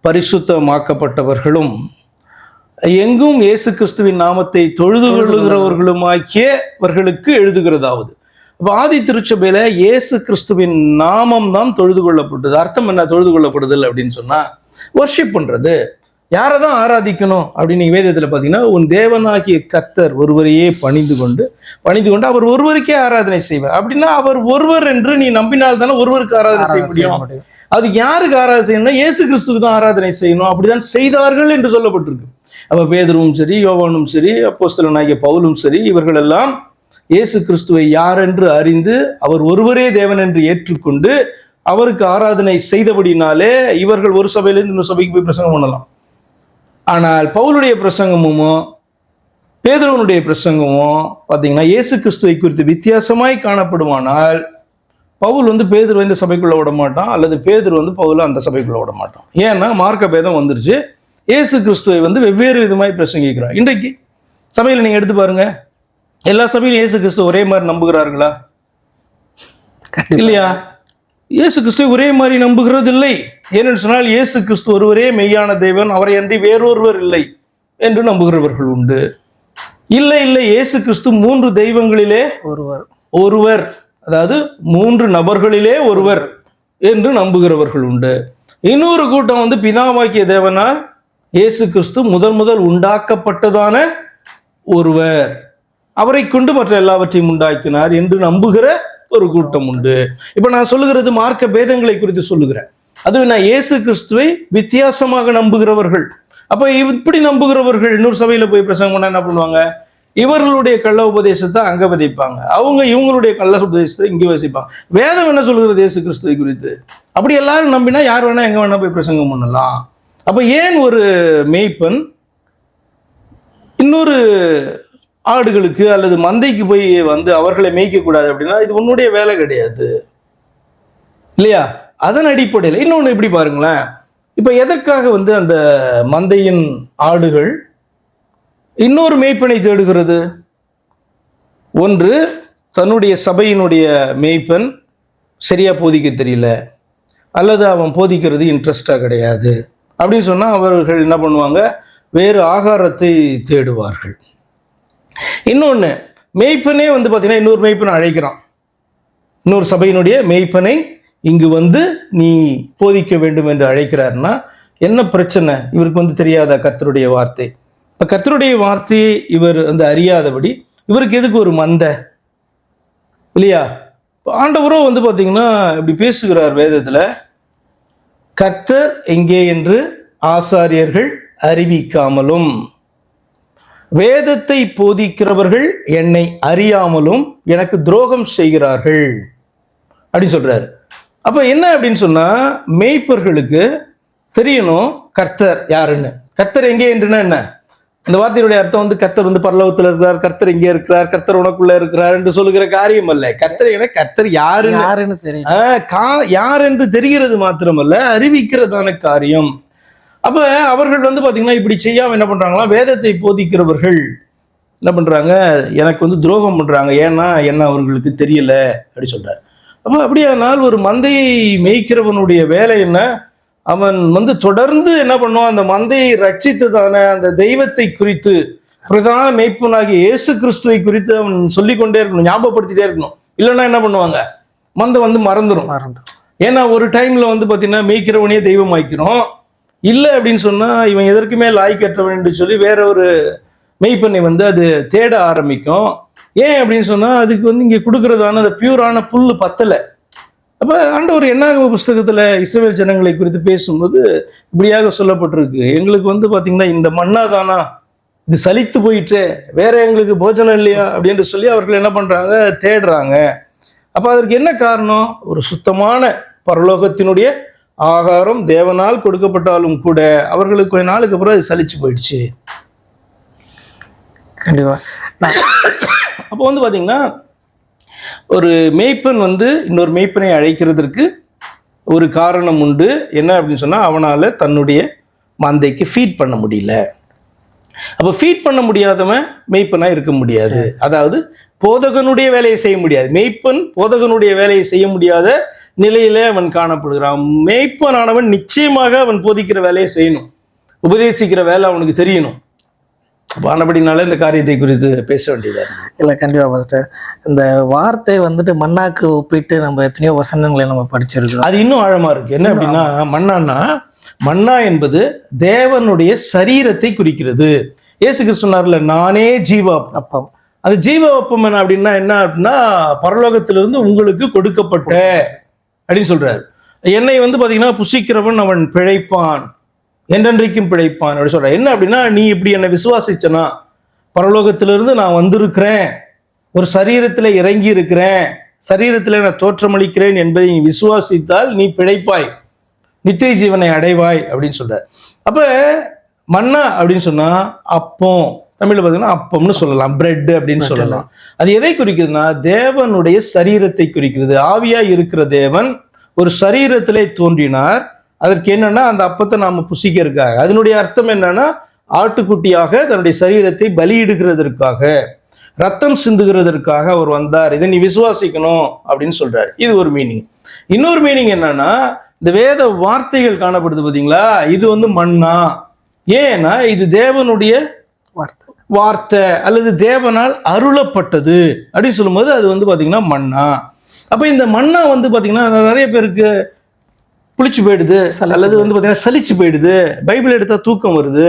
பரிசுத்தமாக்கப்பட்டவர்களும் எங்கும் இயேசு கிறிஸ்துவின் நாமத்தை தொழுது கொள்ளுகிறவர்களுமாக்கியவர்களுக்கு எழுதுகிறதாவது. அப்போ ஆதி திருச்சபையில இயேசு கிறிஸ்துவின் நாமம் தான் தொழுது கொள்ளப்பட்டது. அர்த்தம் என்ன தொழுது கொள்ளப்படுதல் அப்படின்னு சொன்னா, வர்ஷிப் பண்றது. யாரை தான் ஆராதிக்கணும் அப்படின்னு வேதத்தில் பார்த்தீங்கன்னா, உன் தேவனாகிய கர்த்தர் ஒருவரையே பணிந்து கொண்டு அவர் ஒருவருக்கே ஆராதனை செய்வார். அப்படின்னா அவர் ஒருவர் என்று நீ நம்பினால் தானே ஒருவருக்கு ஆராதனை செய்ய முடியும். அதுக்கு யாருக்கு ஆராதனை செய்யணும்னா இயேசு கிறிஸ்துக்கு தான் ஆராதனை செய்யணும். அப்படிதான் செய்தார்கள் என்று சொல்லப்பட்டிருக்கு. அப்போ பேதுருவும் சரி, யோவானும் சரி, அப்போஸ்தலனாகிய பவுலும் சரி, இவர்கள் எல்லாம் இயேசு கிறிஸ்துவை யார் என்று அறிந்து அவர் ஒருவரே தேவன் என்று ஏற்றுக்கொண்டு அவருக்கு ஆராதனை செய்தபடினாலே இவர்கள் ஒரு சபையிலிருந்து இன்னொரு சபைக்கு போய் பிரசங்கம் பண்ணலாம். ஆனால் பவுலுடைய பிரசங்கமும் பேதுருவனுடைய பிரசங்கமும் பார்த்தீங்கன்னா இயேசு கிறிஸ்துவை குறித்து வித்தியாசமாய் காணப்படுமானால் பவுல் வந்து பேதுரு இந்த சபைக்குள்ள விட மாட்டான், அல்லது பேதுரு வந்து பவுல அந்த சபைக்குள்ள விட மாட்டான். ஏன்னா மார்க்க பேதம் வந்துருச்சு. இயேசு கிறிஸ்துவை வந்து வெவ்வேறு விதமாய் பிரசங்கிக்கிறார். இன்றைக்கு சபையில் நீங்கள் எடுத்து பாருங்க, எல்லா சபையிலும் இயேசு கிறிஸ்து ஒரே மாதிரி நம்புகிறார்களா? இல்லையா? இயேசு கிறிஸ்துவை ஒரே மாதிரி நம்புகிறது இல்லை. ஏனென்று சொன்னால் இயேசு கிறிஸ்து ஒருவரே மெய்யான தேவன், அவரை அன்றி வேறொருவர் இல்லை என்று நம்புகிறவர்கள் உண்டு. இல்லை இயேசு கிறிஸ்து 3 தெய்வங்களிலே ஒருவர், அதாவது 3 நபர்களிலே ஒருவர் என்று நம்புகிறவர்கள் உண்டு. இன்னொரு கூட்டம் வந்து பிதாவாகிய தேவனால் இயேசு கிறிஸ்து முதல் உண்டாக்கப்பட்டதான ஒருவர், அவரை கொண்டு மற்ற எல்லாவற்றையும் உண்டாக்கினார் என்று நம்புகிற ஒரு கூட்டம் உண்டு. இப்ப நான் சொல்லுகிறது மார்க்க பேதங்களை குறித்து சொல்லுகிறேன். அதுவும் நான் இயேசு கிறிஸ்துவை வித்தியாசமாக நம்புகிறவர்கள். அப்ப இப்படி நம்புகிறவர்கள் இன்னொரு சபையில போய் பிரசங்கம் பண்ணா என்ன பண்ணுவாங்க? இவர்களுடைய கள்ள உபதேசத்தை அங்க விதைப்பாங்க, அவங்க இவங்களுடைய கள்ள உபதேசத்தை இங்கே வசிப்பாங்க. வேதம் என்ன சொல்கிறது இயேசு கிறிஸ்துவை குறித்து? அப்படி எல்லாரும் நம்பினா யார் வேணா எங்க வேணா போய் பிரசங்கம் பண்ணலாம். அப்ப ஏன் ஒரு மேய்ப்பன் இன்னொரு ஆடுகளுக்கு அல்லது மந்தைக்கு போய் வந்து அவர்களை மேய்க்க கூடாது அப்படின்னா இது உன்னுடைய வேலை கிடையாது இல்லையா? அதன் அடிப்படையில் இன்னொன்று இப்படி பாருங்களேன், இப்ப எதற்காக வந்து அந்த மந்தையின் ஆடுகள் இன்னொரு மேய்ப்பனை தேடுகிறது? ஒன்று, தன்னுடைய சபையினுடைய மேய்ப்பன் சரியா போதிக்க தெரியல, அல்லது அவன் போதிக்கிறது இன்ட்ரெஸ்டாக கிடையாது அப்படின்னு சொன்னால் அவர்கள் என்ன பண்ணுவாங்க? வேறு ஆகாரத்தை தேடுவார்கள். இன்னொன்று, மேய்ப்பனே வந்து பார்த்தீங்கன்னா இன்னொரு மேய்ப்பனை அழைக்கிறான், இன்னொரு சபையினுடைய மேய்ப்பனை இங்கு வந்து நீ போதிக்க வேண்டும் என்று அழைக்கிறார்னா என்ன பிரச்சனை? இவருக்கு வந்து தெரியாத கர்த்தருடைய வார்த்தை. இப்போ கர்த்தருடைய வார்த்தையை இவர் வந்து அறியாதபடி இவருக்கு எதுக்கு ஒரு மந்தை இல்லையா? ஆண்டவரோ வந்து பார்த்தீங்கன்னா இப்படி பேசுகிறார் வேதத்தில், கர்த்தர் எங்கே என்று ஆசாரியர்கள் அறிவிக்காமலும் வேதத்தை போதிக்கிறவர்கள் என்னை அறியாமலும் எனக்கு துரோகம் செய்கிறார்கள் அப்படின்னு சொல்றாரு. அப்ப என்ன அப்படின்னு சொன்னா, மேய்ப்பர்களுக்கு தெரியணும் கர்த்தர் யாருன்னு. கர்த்தர் எங்கே என்றுன்னா என்ன? இந்த வார்த்தையுடைய அர்த்தம் வந்து கர்த்தர் வந்து பரலோகத்தில் இருக்கிறார், கர்த்தர் இங்கே இருக்கிறார், கர்த்தர் உனக்குள்ள இருக்கிறார் என்று சொல்லுகிற காரியம் அல்ல. கர்த்தர் என கர்த்தர் யாருன்னு தெரியும், யார் என்று தெரிகிறது மாத்திரமல்ல, அறிவிக்கிறதான காரியம். அப்ப அவர்கள் வந்து பாத்தீங்கன்னா இப்படி செய்யாம என்ன பண்றாங்களா, வேதத்தை போதிக்கிறவர்கள் என்ன பண்றாங்க, எனக்கு வந்து துரோகம் பண்றாங்க, ஏன்னா என்ன அவர்களுக்கு தெரியல அப்படி சொல்றாரு. அப்ப அப்படியானால் ஒரு மந்தையை மேய்க்கிறவனுடைய வேலை என்ன? அவன் வந்து தொடர்ந்து என்ன பண்ணுவான், அந்த மந்தையை ரட்சித்ததான அந்த தெய்வத்தை குறித்து, பிரதான மேய்ப்பனாகிய இயேசு கிறிஸ்துவை குறித்து அவன் சொல்லிக்கொண்டே இருக்கணும், ஞாபகப்படுத்திட்டே இருக்கணும். இல்லைன்னா என்ன பண்ணுவாங்க, மந்தை வந்து மறந்துடும். ஏன்னா ஒரு டைம்ல வந்து பாத்தீங்கன்னா மேய்க்கிறவனே தெய்வம் ஆய்க்கிறோம். இல்லை அப்படின்னு சொன்னா இவன் எதற்குமே லாய்க்கற்றவன் என்று சொல்லி வேற ஒரு மெய்ப்பெண்ணை வந்து அது தேட ஆரம்பிக்கும். ஏன் அப்படின்னு சொன்னா அதுக்கு வந்து இங்க கொடுக்கறதான அந்த பியூரான புல்லு பத்தலை. அப்ப ஆண்டவர் என்ன புஸ்தகத்துல இஸ்ரவேல் ஜனங்களை குறித்து பேசும்போது இப்படியாக சொல்லப்பட்டிருக்கு, எங்களுக்கு வந்து பாத்தீங்கன்னா இந்த மண்ணா தானா, இது சலித்து போயிட்டு வேற எங்களுக்கு போஜனம் இல்லையா அப்படின்னு சொல்லி அவர்கள் என்ன பண்றாங்க, தேடுறாங்க. அப்ப அதற்கு என்ன காரணம்? ஒரு சுத்தமான பரலோகத்தினுடைய ஆகாரம் தேவனால் கொடுக்கப்பட்டாலும் கூட அவர்களுக்கு கொஞ்ச நாளுக்கு அப்புறம் அது சலிச்சு போயிடுச்சு. கண்டிப்பா. அப்போ வந்து பாத்தீங்கன்னா ஒரு மேய்ப்பன் வந்து இன்னொரு மேய்ப்பனை அழைக்கிறதுக்கு ஒரு காரணம் உண்டு. என்ன அப்படின்னு சொன்னா, அவனால தன்னுடைய மந்தைக்கு ஃபீட் பண்ண முடியல. அப்ப ஃபீட் பண்ண முடியாதவன் மேய்ப்பனா இருக்க முடியாது. அதாவது போதகனுடைய வேலையை செய்ய முடியாது. மேய்ப்பன் போதகனுடைய வேலையை செய்ய முடியாத நிலையில அவன் காணப்படுகிறான். மேய்ப்பனானவன் நிச்சயமாக அவன் போதிக்கிற வேலையை செய்யணும், உபதேசிக்கிற வேலை அவனுக்கு தெரியணும். ஆனபடினால இந்த காரியத்தை குறித்து பேச வேண்டியதா இல்லை. கண்டிப்பா பாஸ்டர், இந்த வார்த்தை வந்துட்டு மண்ணாக்கு ஒப்பிட்டு நம்ம எத்தனையோ வசனங்களை நம்ம படிச்சிருக்கிறோம். அது இன்னும் ஆழமா இருக்கு. என்ன அப்படின்னா, மன்னா என்பது தேவனுடைய சரீரத்தை குறிக்கிறது. இயேசு கிறிஸ்து சொன்னார்ல, நானே ஜீவ அப்பம். அது ஜீவ அப்பம் என்ன அப்படின்னா பரலோகத்திலிருந்து உங்களுக்கு கொடுக்கப்பட்ட அப்படின்னு சொல்றாரு. என்னை வந்து பாத்தீங்கன்னா புசிக்கிறவன் அவன் பிழைப்பான், என்றென்றைக்கும் பிழைப்பான் அப்படி சொல்ற. என்ன அப்படின்னா, நீ இப்படி என்னை விசுவாசிச்சனா, பரலோகத்திலிருந்து நான் வந்திருக்கிறேன், ஒரு சரீரத்துல இறங்கி இருக்கிறேன், சரீரத்துல நான் தோற்றமளிக்கிறேன் என்பதை நீ விசுவாசித்தால் நீ பிழைப்பாய், நித்திய ஜீவனை அடைவாய் அப்படின்னு சொல்ற. அப்ப மன்னா அப்படின்னு சொன்னா அப்பம், தமிழ்ல பார்த்தீங்கன்னா அப்பம்னு சொல்லலாம், பிரெட் அப்படின்னு சொல்லலாம். அது எதை குறிக்குதுன்னா, தேவனுடைய சரீரத்தை குறிக்கிறது. ஆவியா இருக்கிற தேவன் ஒரு சரீரத்திலே தோன்றினார். அதற்கு என்னன்னா, அந்த அப்பத்தை நாம புசிக்க இருக்காங்க. அதனுடைய அர்த்தம் என்னன்னா, ஆட்டுக்குட்டியாக தன்னுடைய சரீரத்தை பலியிடுகிறதற்காக, ரத்தம் சிந்துகிறதற்காக அவர் வந்தார், இதை நீ விசுவாசிக்கணும் அப்படின்னு சொல்றாரு. இது ஒரு மீனிங். இன்னொரு மீனிங் என்னன்னா, இந்த வேத வார்த்தைகள் காணப்படுது பாத்தீங்களா, இது வந்து மன்னா. ஏன்னா இது தேவனுடைய வார்த்தை அல்லது தேவனால் அருளப்பட்டது அப்படின்னு சொல்லும்போது அது வந்து பாத்தீங்கன்னா மன்னா. அப்ப இந்த மன்னா வந்து பாத்தீங்கன்னா நிறைய பேருக்கு புளிச்சு போயிடுது, அல்லது வந்து பாத்தீங்கன்னா சலிச்சு போயிடுது. பைபிள் எடுத்தா தூக்கம் வருது.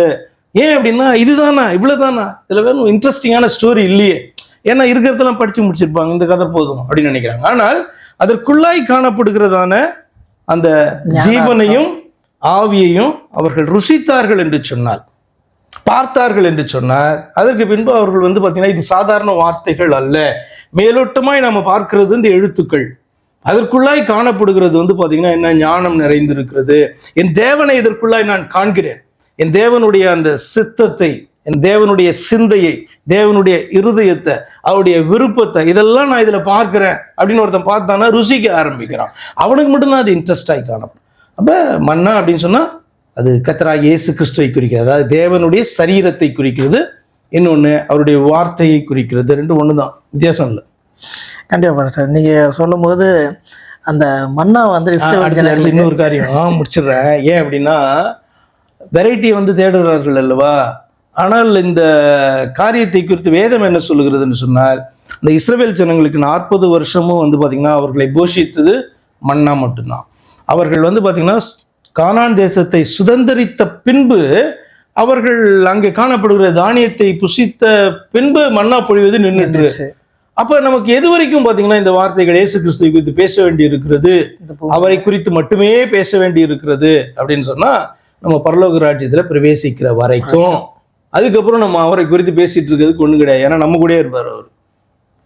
ஏன் அப்படின்னா, இதுதானா, இவ்வளவுதானா, இதுல வேற இன்ட்ரெஸ்டிங்கான ஸ்டோரி இல்லையே, ஏன்னா இருக்கிறதெல்லாம் படிச்சு முடிச்சிருப்பாங்க, இந்த கதை போதும் அப்படின்னு நினைக்கிறாங்க. ஆனால் அதற்குள்ளாய் காணப்படுகிறதான அந்த ஜீவனையும் ஆவியையும் அவர்கள் ருசித்தார்கள் என்று சொன்னால், பார்த்தார்கள் என்று சொன்னார். அதற்கு பின்பு அவர்கள் வந்து பார்த்தீங்கன்னா இது சாதாரண வார்த்தைகள் அல்ல, மேலோட்டமாய் நம்ம பார்க்கிறது இந்த எழுத்துக்கள், அதற்குள்ளாய் காணப்படுகிறது வந்து பார்த்தீங்கன்னா என்ன ஞானம் நிறைந்திருக்கிறது. என் தேவனை இதற்குள்ளாய் நான் காண்கிறேன், என் தேவனுடைய அந்த சித்தத்தை, என் தேவனுடைய சிந்தையை, தேவனுடைய இருதயத்தை, அவருடைய விருப்பத்தை, இதெல்லாம் நான் இதுல பார்க்கிறேன் அப்படின்னு ஒருத்தன் பார்த்தானா ருசிக்க ஆரம்பிக்கிறான். அவனுக்கு மட்டும்தான் அது இன்ட்ரெஸ்ட் ஆகி காணப்படும். அப்ப மன்னா அப்படின்னு சொன்னா அது கர்த்தராகிய இயேசு கிறிஸ்துவை குறிக்கிறது, அதாவது தேவனுடைய சரீரத்தை குறிக்கிறது. இன்னொன்னு அவருடைய வார்த்தையை குறிக்கிறது. ரெண்டு ஒண்ணுதான், வித்தியாசம் இல்லை. கண்டிப்பா பாஸ்டர், நீங்க சொல்லும் போது அந்த மன்னா வந்து இன்னொரு காரியம் முடிச்சிடுறேன். ஏன் அப்படின்னா வெரைட்டியை வந்து தேடுகிறார்கள் அல்லவா. ஆனால் இந்த காரியத்தை குறித்து வேதம் என்ன சொல்லுகிறதுன்னு சொன்னால், இந்த இஸ்ரவேல் ஜனங்களுக்கு 40 வருஷமும் வந்து பார்த்தீங்கன்னா அவர்களை போஷித்தது மன்னா மட்டும்தான். அவர்கள் வந்து பார்த்தீங்கன்னா கானான் தேசத்தை சுதந்திரித்த பின்பு அவர்கள் அங்கே காணப்படுகிற தானியத்தை புசித்த பின்பு மன்னா பொழிவது நின்றுட்டு. அப்ப நமக்கு எது வரைக்கும் பாத்தீங்கன்னா இந்த வார்த்தைகள் இயேசு கிறிஸ்துவை குறித்து பேச வேண்டி இருக்கிறது, அவரை குறித்து மட்டுமே பேச வேண்டி இருக்கிறது அப்படின்னு சொன்னா நம்ம பரலோக ராஜ்யத்துல பிரவேசிக்கிற வரைக்கும். அதுக்கப்புறம் நம்ம அவரை குறித்து பேசிட்டு இருக்கிறதுக்கு ஒண்ணு கிடையாது, ஏன்னா நம்ம கூட இருப்பார் அவர்.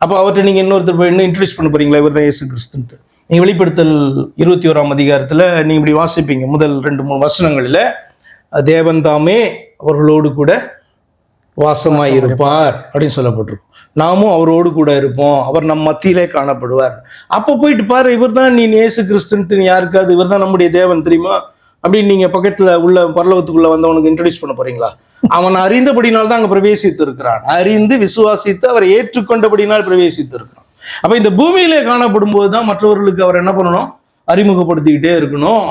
அப்ப அவர்கிட்ட நீங்க இன்னொருத்தர் போய் இன்னும் இன்ட்ரடியூஸ் பண்ண போறீங்களா, இவர் தான் இயேசு கிறிஸ்துன்ட்டு. நீங்க வெளிப்படுத்தல் 21ஆம் அதிகாரத்துல நீங்க இப்படி வாசிப்பீங்க, முதல் 2-3 வசனங்களில தேவன் தாமே அவர்களோடு கூட வாசமாய் இருப்பார் அப்படின்னு சொல்லப்பட்டிருக்கும். நாமும் அவரோடு கூட இருப்போம், அவர் நம் மத்தியிலே காணப்படுவார். அப்போ போயிட்டு பாரு, இவர் தான் நீ இயேசு கிறிஸ்துன்ட்டு நீ யாருக்காது இவர் தான் நம்முடைய தேவன் தெரியுமா அப்படின்னு நீங்க பக்கத்துல உள்ள பரலோகத்துக்குள்ள வந்தவனுக்கு இன்ட்ரடியூஸ் பண்ண போறீங்களா? அவன் அறிந்தபடினால் தான் அங்க பிரவேசித்து இருக்கிறான், அறிந்து விசுவாசித்து அவரை ஏற்றுக்கொண்டபடினால் பிரவேசித்து இருக்கிறான். அப்ப இந்த பூமியிலே காணப்படும் போதுதான் மற்றவர்களுக்கு அவர் என்ன பண்ணணும், அறிமுகப்படுத்திக்கிட்டே இருக்கணும்.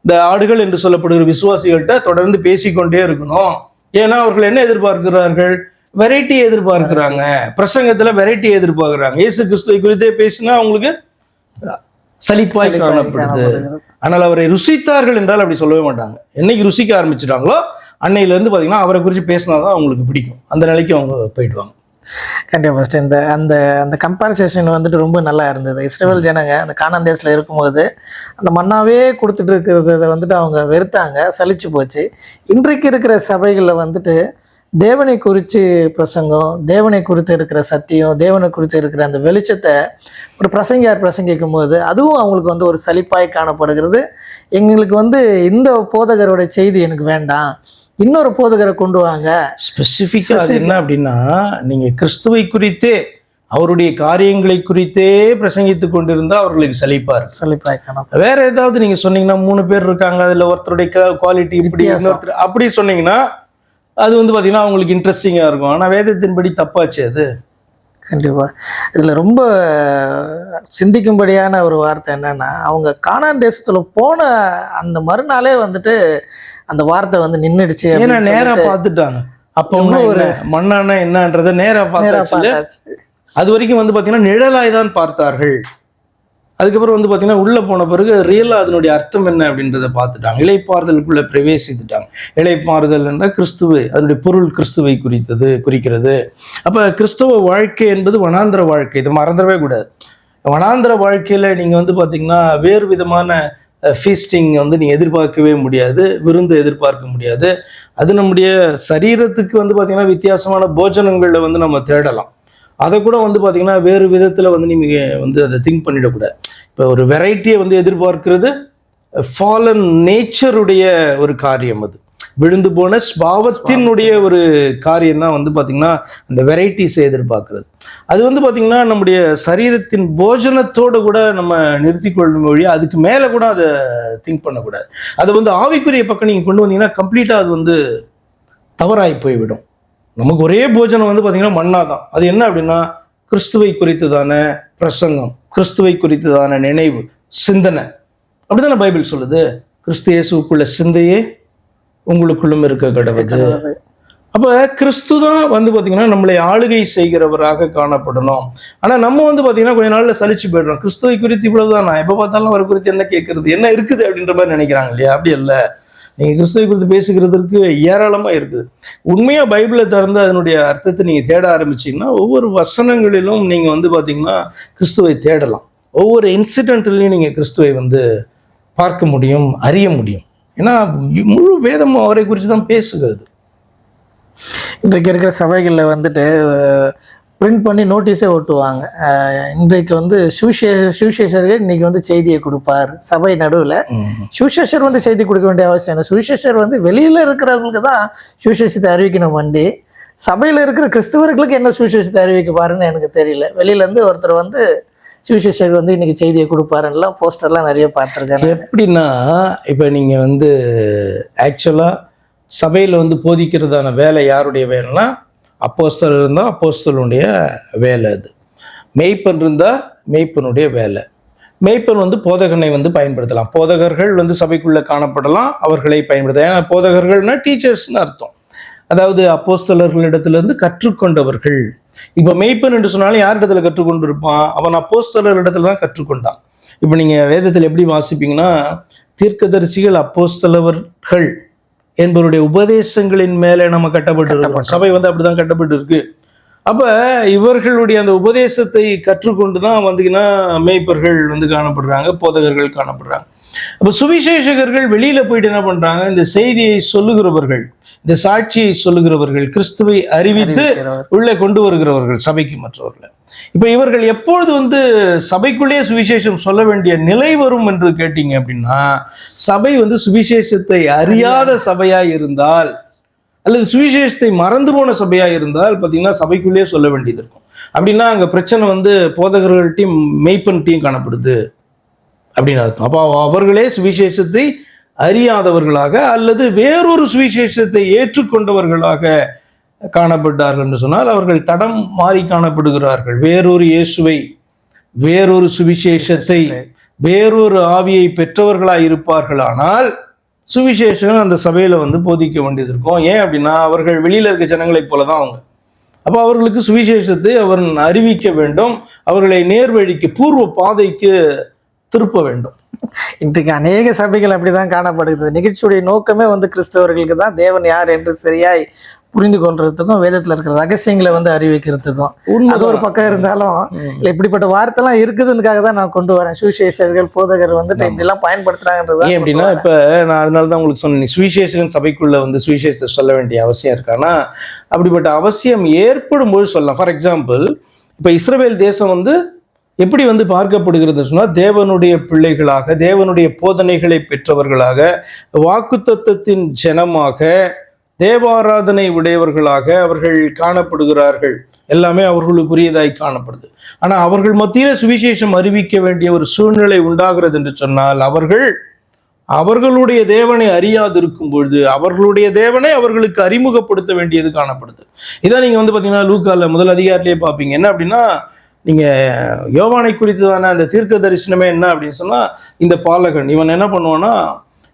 இந்த ஆடுகள் என்று சொல்லப்படுகிற விசுவாசிகள்கிட்ட தொடர்ந்து பேசிக்கொண்டே இருக்கணும். ஏன்னா அவர்கள் என்ன எதிர்பார்க்கிறார்கள், வெரைட்டி எதிர்பார்க்கிறாங்க, பிரசங்கத்துல வெரைட்டி எதிர்பார்க்கிறாங்க. இயேசு கிறிஸ்துவை குறித்தே பேசினா அவங்களுக்கு சலிப்பாய் காணப்படுது. ஆனால் அவரை ருசித்தார்கள் என்றால் அப்படி சொல்லவே மாட்டாங்க. என்னைக்கு ருசிக்க ஆரம்பிச்சிட்டாங்களோ அன்னையில இருந்து பாத்தீங்கன்னா அவரை குறித்து பேசினாதான் அவங்களுக்கு பிடிக்கும், அந்த நிலைக்கு அவங்க போயிடுவாங்க. கண்டிப்பா ஃபர்ஸ்ட் இந்த அந்த அந்த கம்பேரிசேஷன் வந்துட்டு ரொம்ப நல்லா இருந்தது. இஸ்ரவேல் ஜனங்க அந்த கானான் தேசத்துல இருக்கும்போது அந்த மன்னாவே கொடுத்துட்டு இருக்கிறத வந்துட்டு அவங்க வெறுத்தாங்க, சலிச்சு போச்சு. இன்றைக்கு இருக்கிற சபைகளில் வந்துட்டு தேவனை குறித்து பிரசங்கம், தேவனை குறித்து இருக்கிற சத்தியம், தேவனை குறித்து இருக்கிற அந்த வெளிச்சத்தை ஒரு பிரசங்கியார் பிரசங்கிக்கும் போது அதுவும் அவங்களுக்கு வந்து ஒரு சலிப்பாய் காணப்படுகிறது. எங்களுக்கு வந்து இந்த போதகரோட செய்தி எனக்கு வேண்டாம், இன்னொரு போதகரை கொண்டு வாங்க. ஸ்பெசிஃபிக்கா என்ன அப்படின்னா, நீங்க கிறிஸ்துவை குறித்தே அவருடைய காரியங்களை குறித்தே பிரசங்கித்து கொண்டிருந்தா அவர்களுக்கு சலிப்பாய் காணும். வேற ஏதாவது நீங்க சொன்னீங்கன்னா 3 பேர் இருக்காங்க, அதுல ஒருத்தருடைய குவாலிட்டி இப்படி, இன்னொருத்தர் அப்படி சொன்னீங்கன்னா அது வந்து பாத்தீங்கன்னா அவங்களுக்கு இன்ட்ரெஸ்டிங்கா இருக்கும். ஆனா வேதத்தின்படி தப்பாச்சு அது. கண்டிப்பா இதுல ரொம்ப சிந்திக்கும்படியான ஒரு வார்த்தை என்னன்னா, அவங்க கானான் தேசத்துல போன அந்த மறுநாளே வந்துட்டு அந்த வார்த்தை வந்து நின்றுடுச்சு. ஏன்னா நேரா பார்த்துட்டாங்க. அப்போ ஒரு மண்ணான என்னன்றத நேரா பார்த்தாச்சு. அது வரைக்கும் வந்து பாத்தீங்கன்னா நிழலாய் தான் பார்த்தார்கள். அதுக்கப்புறம் வந்து பாத்தீங்கன்னா உள்ள போன பிறகு ரியலா அதனுடைய அர்த்தம் என்ன அப்படின்றத பார்த்துட்டாங்க. இளைப்பாறுதலுக்குள்ள பிரவேசித்துட்டாங்க. இளைப்பாறுதல் என்ற கிறிஸ்துவை, அதனுடைய பொருள் கிறிஸ்துவை குறிக்கிறது. அப்ப கிறிஸ்துவ வாழ்க்கை என்பது வனாந்திர வாழ்க்கை, இதை மறந்துடவே கூடாது. வனாந்திர வாழ்க்கையில நீங்க வந்து பாத்தீங்கன்னா வேறு விதமான ஃபீஸ்டிங் வந்து நீங்க எதிர்பார்க்கவே முடியாது, விருந்து எதிர்பார்க்க முடியாது. அது நம்முடைய சரீரத்துக்கு வந்து பாத்தீங்கன்னா வித்தியாசமான போஜனங்களை வந்து நம்ம தேடலாம். அதை கூட வந்து பாத்தீங்கன்னா வேறு விதத்துல வந்து நீங்க வந்து அதை திங்க் பண்ணிடக்கூடாது. இப்போ ஒரு வெரைட்டியை வந்து எதிர்பார்க்கிறது ஃபாலன் நேச்சருடைய ஒரு காரியம், அது விழுந்து போன ஸ்பாவத்தினுடைய ஒரு காரியம் தான் வந்து பாத்தீங்கன்னா அந்த வெரைட்டிஸை எதிர்பார்க்கிறது. அது வந்து பாத்தீங்கன்னா நம்முடைய சரீரத்தின் போஜனத்தோடு கூட நம்ம நிறுத்தி கொள்ளும் வழியா அதுக்கு மேல கூட அதை திங்க் பண்ணக்கூடாது. அதை வந்து ஆவிக்குரிய பக்கம் நீங்க கொண்டு வந்தீங்கன்னா கம்ப்ளீட்டா அது வந்து தவறாய் போய்விடும். நமக்கு ஒரே போஜனம் வந்து பாத்தீங்கன்னா மன்னா தான். அது என்ன அப்படின்னா கிறிஸ்துவை குறித்துதான பிரசங்கம், கிறிஸ்துவை குறித்துதான நினைவு, சிந்தனை. அப்படித்தானே பைபிள் சொல்லுது. கிறிஸ்து இயேசுக்குள்ள சிந்தையே உங்களுக்குள்ளும் இருக்க கடவுது. அப்ப கிறிஸ்து தான் வந்து பாத்தீங்கன்னா நம்மளை ஆளுகை செய்கிறவராக காணப்படணும். ஆனா நம்ம வந்து பாத்தீங்கன்னா கொஞ்ச நாள்ல சலிச்சு போயிடுறோம். கிறிஸ்துவை குறித்து இவ்வளவுதான், நான் எப்ப பார்த்தாலும் அவரை குறித்து என்ன கேட்கறது, என்ன இருக்குது அப்படின்ற மாதிரி நினைக்கிறாங்க இல்லையா? அப்படி இல்லை. நீங்க கிறிஸ்துவை குறித்து பேசுகிறதுக்கு ஏராளமா இருக்குது. உண்மையா பைபிளை திறந்து அதனுடைய அர்த்தத்தை நீங்க தேட ஆரம்பிச்சீங்கன்னா ஒவ்வொரு வசனங்களிலும் நீங்க வந்து பாத்தீங்கன்னா கிறிஸ்துவை தேடலாம். ஒவ்வொரு இன்சிடென்ட்லையும் நீங்க கிறிஸ்துவை வந்து பார்க்க முடியும், அறிய முடியும். ஏன்னா முழு வேதமும் அவரை குறித்து தான் பேசுகிறது. இன்றைக்கு இருக்கிற சபைகளில் வந்துட்டு பிரிண்ட் பண்ணி நோட்டீஸே ஒட்டுவாங்க. இன்றைக்கு வந்து சுவிசேஷர்கள் இன்னைக்கு வந்து செய்தியை கொடுப்பார். சபை நடுவில் சுவிசேஷர் வந்து செய்தி கொடுக்க வேண்டிய அவசியம் இல்லை. சுவிசேஷர் வந்து வெளியில் இருக்கிறவங்களுக்கு தான் சுவிசேஷத்தை அறிவிக்கணும் வண்டி. சபையில் இருக்கிற கிறிஸ்தவர்களுக்கு என்ன சுவிசேஷத்தை அறிவிக்க பாருன்னு எனக்கு தெரியல. வெளியிலேருந்து ஒருத்தர் வந்து சுவிசேஷர் வந்து இன்னைக்கு செய்தியை கொடுப்பாருலாம் போஸ்டர்லாம் நிறைய பார்த்துருக்காங்க. எப்படின்னா இப்போ நீங்கள் வந்து ஆக்சுவலாக சபையில் வந்து போதிக்கிறதான வேலை யாருடைய வேலைன்னா, அப்போஸ்தலர் இருந்தால் அப்போஸ்தலனுடைய வேலை. அது மெய்ப்பன் இருந்தால் மெய்ப்பனுடைய வேலை. மெய்ப்பன் வந்து போதகனை வந்து பயன்படுத்தலாம். போதகர்கள் வந்து சபைக்குள்ளே காணப்படலாம், அவர்களை பயன்படுத்தலாம். ஏன்னா போதகர்கள்னா டீச்சர்ஸ்னு அர்த்தம். அதாவது அப்போஸ்தலர்களிடத்திலிருந்து கற்றுக்கொண்டவர்கள். இப்போ மெய்ப்பன் என்று சொன்னாலும் யார் இடத்துல கற்றுக்கொண்டு இருப்பான்? அவன் அப்போஸ்தலர் இடத்துல தான் கற்றுக்கொண்டான். இப்போ நீங்கள் வேதத்தில் எப்படி வாசிப்பீங்கன்னா, தீர்க்கதரிசிகள் அப்போஸ்தலர்கள் என்பவருடைய உபதேசங்களின் மேலே நம்ம கட்டப்பட்டு சபை வந்து அப்படிதான் கட்டப்பட்டு இருக்கு. அப்ப இவர்களுடைய அந்த உபதேசத்தை கற்றுக்கொண்டு தான் வந்தீங்கன்னா மேய்ப்பர்கள் வந்து காணப்படுறாங்க, போதகர்கள் காணப்படுறாங்க. அப்ப சுவிசேஷகர்கள் வெளியில போயிட்டு என்ன பண்றாங்க? இந்த செய்தியை சொல்லுகிறவர்கள், இந்த சாட்சியை சொல்லுகிறவர்கள், கிறிஸ்துவை அறிவித்து உள்ளே கொண்டு வருகிறவர்கள் சபைக்கு மற்றவர்களை. இப்ப இவர்கள் எப்பொழுது வந்து சபைக்குள்ளே சுவிசேஷம் சொல்ல வேண்டிய நிலை வரும் என்று கேட்டீங்க அப்படின்னா, சபை வந்து சுவிசேஷத்தை அறியாத சபையாய் இருந்தால் அல்லது சுவிசேஷத்தை மறந்து போன சபையா இருந்தால் பார்த்தீங்கன்னா சபைக்குள்ளேயே சொல்ல வேண்டியது இருக்கும். அப்படின்னா அங்கே பிரச்சனை வந்து போதகர்கள்ட்டையும் மெய்ப்பன்ட்டையும் காணப்படுது அப்படின்னு அர்த்தம். அப்போ அவர்களே சுவிசேஷத்தை அறியாதவர்களாக அல்லது வேறொரு சுவிசேஷத்தை ஏற்றுக்கொண்டவர்களாக காணப்பட்டார்கள் என்று சொன்னால் அவர்கள் தடம் மாறி காணப்படுகிறார்கள். வேறொரு இயேசுவை, வேறொரு சுவிசேஷத்தை, வேறொரு ஆவியை பெற்றவர்களாக இருப்பார்கள். ஆனால் சுவிசேஷம் அந்த சபையில வந்து போதிக்க வேண்டியது இருக்கும். ஏன் அப்படின்னா அவர்கள் வெளியில இருக்க ஜனங்களைப் போலதான் அவங்க. அப்போ அவர்களுக்கு சுவிசேஷத்தை அவர் அறிவிக்க வேண்டும், அவர்களை நேர்வழிக்கு, பூர்வ பாதைக்கு திருப்ப வேண்டும். இன்றைக்கு அநேக சபைகள் அப்படிதான் காணப்படுகிறது. நிகழ்ச்சியுடைய நோக்கமே வந்து கிறிஸ்தவர்களுக்கு தான் தேவன் யார் என்று சரியாய் புரிந்து கொள்றதுக்கும் வேதத்தில் இருக்கிற ரகசியங்களை வந்து அறிவிக்கிறதுக்கும். அது ஒரு பக்கம் இருந்தாலும் இல்லை, இப்படிப்பட்ட வார்த்தைலாம் இருக்குதுக்காக தான் நான் கொண்டு வரேன். சுவிசேஷர்கள், போதகர் வந்துட்டு இப்படிலாம் பயன்படுத்துறாங்கன்றது. ஏன் அப்படின்னா இப்போ நான் அதனால தான் உங்களுக்கு சொன்னேன், சுவிசேஷகன் சபைக்குள்ள வந்து சுவிசேஷத்தை சொல்ல வேண்டிய அவசியம் இருக்கானா, அப்படிப்பட்ட அவசியம் ஏற்படும் போது சொல்லலாம். ஃபார் எக்ஸாம்பிள், இப்போ இஸ்ரவேல் தேசம் வந்து எப்படி வந்து பார்க்கப்படுகிறது சொன்னால், தேவனுடைய பிள்ளைகளாக, தேவனுடைய போதனைகளை பெற்றவர்களாக, வாக்குத்தத்தத்தின் ஜனமாக, தேவாராதனை உடையவர்களாக அவர்கள் காணப்படுகிறார்கள். எல்லாமே அவர்களுக்குரியதாய் காணப்படுது. ஆனால் அவர்கள் மத்தியில் சுவிசேஷம் அறிவிக்க வேண்டிய ஒரு சூழ்நிலை உண்டாகிறது என்று சொன்னால், அவர்களுடைய தேவனை அறியாது இருக்கும் பொழுது அவர்களுடைய தேவனை அவர்களுக்கு அறிமுகப்படுத்த வேண்டியது காணப்படுது. இதான் நீங்கள் வந்து பார்த்தீங்கன்னா லூக்கால முதல் அதிகாரத்திலேயே பார்ப்பீங்க. என்ன அப்படின்னா, நீங்கள் யோவானை குறித்ததான அந்த தீர்க்க தரிசனமே என்ன அப்படின்னு சொன்னால், இந்த பாலகன் இவன் என்ன பண்ணுவான்னா,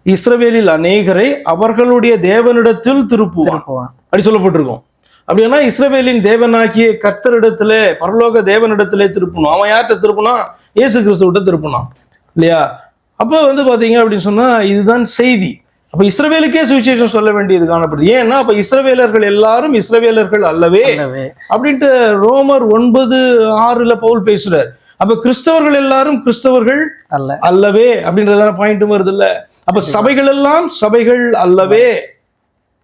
இஸ்ரவேலில் அநேகரை அவர்களுடைய தேவனிடத்தில் திருப்புவான் அப்படி சொல்லப்பட்டிருக்கும். அப்படின்னா இஸ்ரவேலின் தேவனாகிய கர்த்தரிடத்துல, பரலோக தேவனிடத்திலே திருப்பணும். அவன் யார்கிட்ட திருப்பினா? இயேசு கிறிஸ்துவிட்ட திருப்பினான் இல்லையா? அப்போ வந்து பார்த்தீங்க அப்படின்னு சொன்னா இதுதான் செய்தி. அப்போ இஸ்ரவேலுக்கே சுவிசேஷம் சொல்ல வேண்டியது காணப்படுது. ஏன்னா அப்போ இஸ்ரவேலர்கள் எல்லாரும் இஸ்ரவேலர்கள் அல்லவே அப்படின்ட்டு ரோமர் 9:6 பவுல் பேசுறார். அப்ப கிறிஸ்தவர்கள் எல்லாரும் கிறிஸ்தவர்கள் அல்லவே அப்படின்றதான பாயிண்ட்டும் வருது இல்ல. அப்ப சபைகள் எல்லாம் சபைகள் அல்லவே.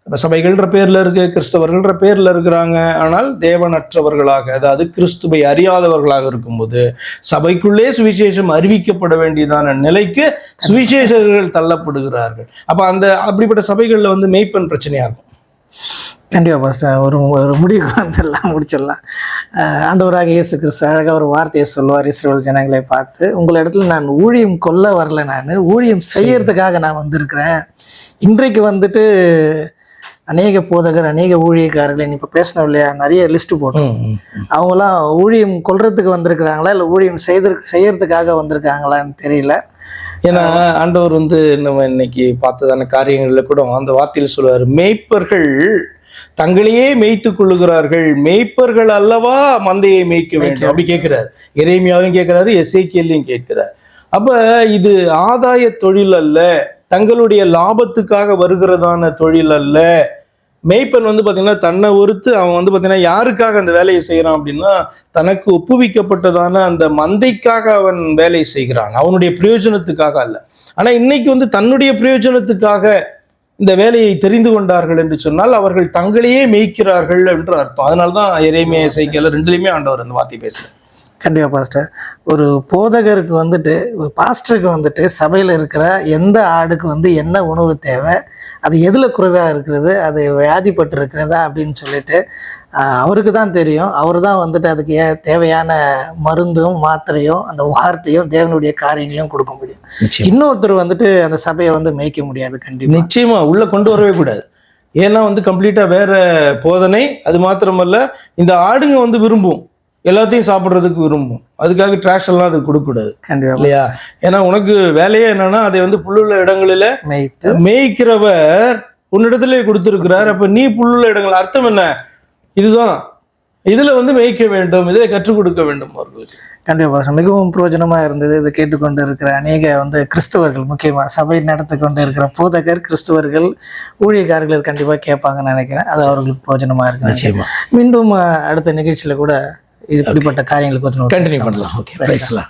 சபைகள்ன்ற பேர்ல இருக்கு, கிறிஸ்தவர்கள்ன்ற பேர்ல இருக்கிறாங்க. ஆனால் தேவனற்றவர்களாக, அதாவது கிறிஸ்துவை அறியாதவர்களாக இருக்கும்போது சபைக்குள்ளே சுவிசேஷம் அறிவிக்கப்பட வேண்டியதான நிலைக்கு சுவிசேஷர்கள் தள்ளப்படுகிறார்கள். அப்ப அப்படிப்பட்ட சபைகள்ல வந்து மெய்ப்பன் பிரச்சனையா இருக்கும். கண்டிப்பாக பாஸ்டர், ஒரு முடிவுக்கு முடிச்சிடலாம். ஆண்டவராக இயேசு கிறிஸ்து அழகாக ஒரு வார்த்தையை சொல்லுவார் இஸ்ரவேல் ஜனங்களை பார்த்து, உங்கள் இடத்துல நான் ஊழியம் கொல்ல வரல, நான் ஊழியம் செய்யறதுக்காக நான் வந்திருக்கிறேன். இன்றைக்கு வந்துட்டு அநேக போதகர், அநேக ஊழியக்காரர்கள் இப்போ பேசணும் இல்லையா, நிறைய லிஸ்ட்டு போட்டோம். அவங்களாம் ஊழியம் கொல்றதுக்கு வந்திருக்கிறாங்களா இல்லை ஊழியம் செய்யறதுக்காக வந்திருக்காங்களான்னு தெரியல. ஏன்னா ஆண்டவர் வந்து நம்ம இன்னைக்கு பார்த்ததான காரியங்கள்ல கூட அந்த வார்த்தையில் சொல்லுவார், மேய்ப்பர்கள் தங்களையே மேய்த்து கொள்ளுகிறார்கள், மேய்ப்பர்கள் அல்லவா மந்தையை மேய்க்க வேண்டும் அப்படி கேட்கிறார். எரேமியாவையும் கேட்கிறாரு, எசேக்கியேலையும் கேட்கிறார். அப்ப இது ஆதாய தொழில் அல்ல, தங்களுடைய லாபத்துக்காக வருகிறதான தொழில் அல்ல. மேய்ப்பன் வந்து பார்த்தீங்கன்னா தன்னை ஒருத்து அவன் வந்து பார்த்தீங்கன்னா யாருக்காக அந்த வேலையை செய்கிறான் அப்படின்னா தனக்கு ஒப்புவிக்கப்பட்டதான அந்த மந்தைக்காக அவன் வேலை செய்கிறான், அவனுடைய பிரயோஜனத்துக்காக அல்ல. ஆனால் இன்னைக்கு வந்து தன்னுடைய பிரயோஜனத்துக்காக இந்த வேலையை தெரிந்து கொண்டார்கள் என்று சொன்னால் அவர்கள் தங்களையே மேய்க்கிறார்கள் என்று அர்த்தம். அதனால தான் எரேமியா எசேக்கியேல் ரெண்டுலையுமே ஆண்டவர் அந்த வார்த்தை பேசுகிறார். கண்டிப்பாக பாஸ்டர். ஒரு போதகருக்கு வந்துட்டு, ஒரு பாஸ்டருக்கு வந்துட்டு சபையில் இருக்கிற எந்த ஆடுக்கு வந்து என்ன உணவு தேவை, அது எதில் குறைவாக இருக்கிறது, அது வியாதிப்பட்டு இருக்கிறதா அப்படின்னு சொல்லிட்டு அவருக்கு தான் தெரியும். அவர் தான் வந்துட்டு அதுக்கு தேவையான மருந்தும் மாத்திரையும் அந்த வார்த்தையும் தேவனுடைய காரியங்களையும் கொடுக்க முடியும். இன்னொருத்தர் வந்துட்டு அந்த சபையை வந்து மேய்க்க முடியாது. கண்டிப்பாக நிச்சயமா உள்ள கொண்டு வரவே கூடாது. ஏன்னா வந்து கம்ப்ளீட்டா வேற போதனை. அது மாத்திரமல்ல, இந்த ஆடுங்க வந்து விரும்பும், எல்லாத்தையும் சாப்பிட்றதுக்கு விரும்பும். அதுக்காக ட்ராஷ் எல்லாம் அதுக்கு கொடுக்கக்கூடாது இல்லையா? ஏன்னா உனக்கு வேலையே என்னன்னா அதை வந்து புல்லுள்ள இடங்களில மேய்க்கிறவர் உன்னிடத்திலே கொடுத்துருக்கிறார். அப்ப நீ புல்லுள்ள இடங்கள் அர்த்தம் என்ன? இதுதான், இதுல வந்து மேய்க்க வேண்டும், இதில் கற்றுக் கொடுக்க வேண்டும் அவர்களுக்கு. கண்டிப்பாக மிகவும் பிரயோஜனமாக இருந்தது. இதை கேட்டுக்கொண்டு இருக்கிற அநேக வந்து கிறிஸ்தவர்கள், முக்கியமாக சபை நடத்தி கொண்டு இருக்கிற போதகர், கிறிஸ்தவர்கள், ஊழியக்காரர்கள் இது கண்டிப்பாக கேட்பாங்கன்னு நினைக்கிறேன். அது அவர்களுக்கு பிரயோஜனமாக இருக்கு. மீண்டும் அடுத்த நிகழ்ச்சியில் கூட இது இப்படிப்பட்ட காரியங்களுக்கு கண்டினியூ பண்ணலாம். ஓகே, பேசலாம்.